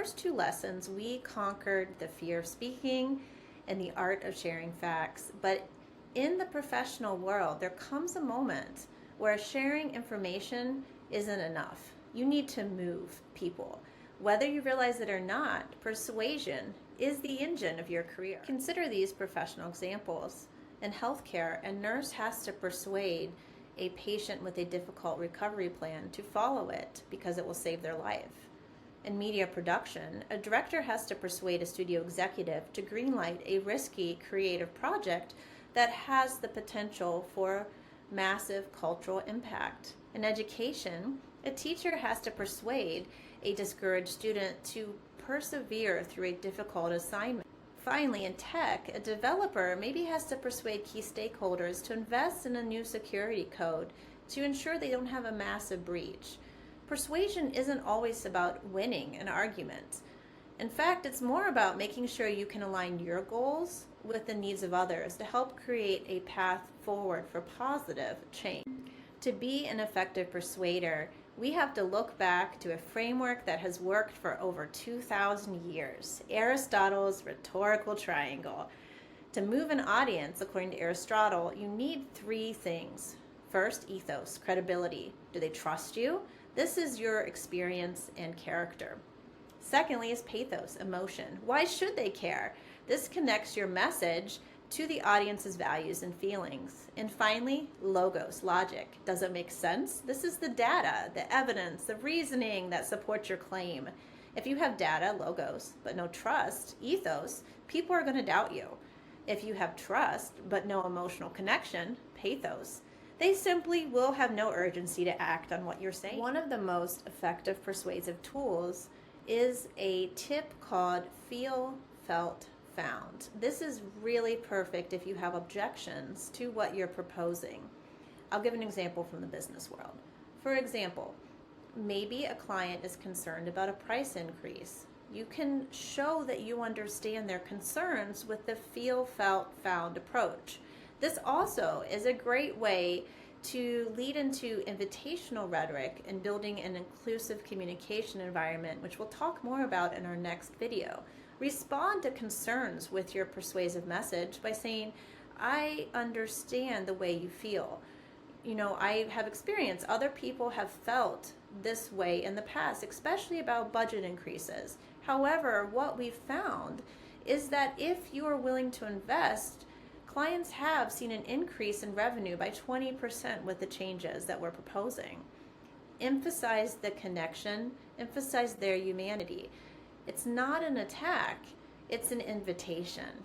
first two lessons, we conquered the fear of speaking and the art of sharing facts. But in the professional world, there comes a moment where sharing information isn't enough. You need to move people. Whether you realize it or not, persuasion is the engine of your career. Consider these professional examples. In healthcare, a nurse has to persuade a patient with a difficult recovery plan to follow it because it will save their life. In media production, a director has to persuade a studio executive to greenlight a risky creative project that has the potential for massive cultural impact. In education, a teacher has to persuade a discouraged student to persevere through a difficult assignment. Finally, in tech, a developer maybe has to persuade key stakeholders to invest in a new security code to ensure they don't have a massive breach. Persuasion isn't always about winning an argument. In fact, it's more about making sure you can align your goals with the needs of others to help create a path forward for positive change. To be an effective persuader, we have to look back to a framework that has worked for over 2,000 years, Aristotle's rhetorical triangle. To move an audience, according to Aristotle, you need three things. First, ethos, credibility. Do they trust you? This is your experience and character. Secondly is pathos, emotion. Why should they care? This connects your message to the audience's values and feelings. And finally, logos, logic. Does it make sense? This is the data, the evidence, the reasoning that supports your claim. If you have data, logos, but no trust, ethos, people are going to doubt you. If you have trust, but no emotional connection, pathos, they simply will have no urgency to act on what you're saying. One of the most effective persuasive tools is a tip called feel, felt, found. This is really perfect if you have objections to what you're proposing. I'll give an example from the business world. For example, maybe a client is concerned about a price increase. You can show that you understand their concerns with the feel, felt, found approach. This also is a great way to lead into invitational rhetoric and building an inclusive communication environment, which we'll talk more about in our next video. Respond to concerns with your persuasive message by saying, I understand the way you feel. You know, I have experience. Other people have felt this way in the past, especially about budget increases. However, what we've found is that if you are willing to invest, clients have seen an increase in revenue by 20% with the changes that we're proposing. Emphasize the connection, emphasize their humanity. It's not an attack, it's an invitation.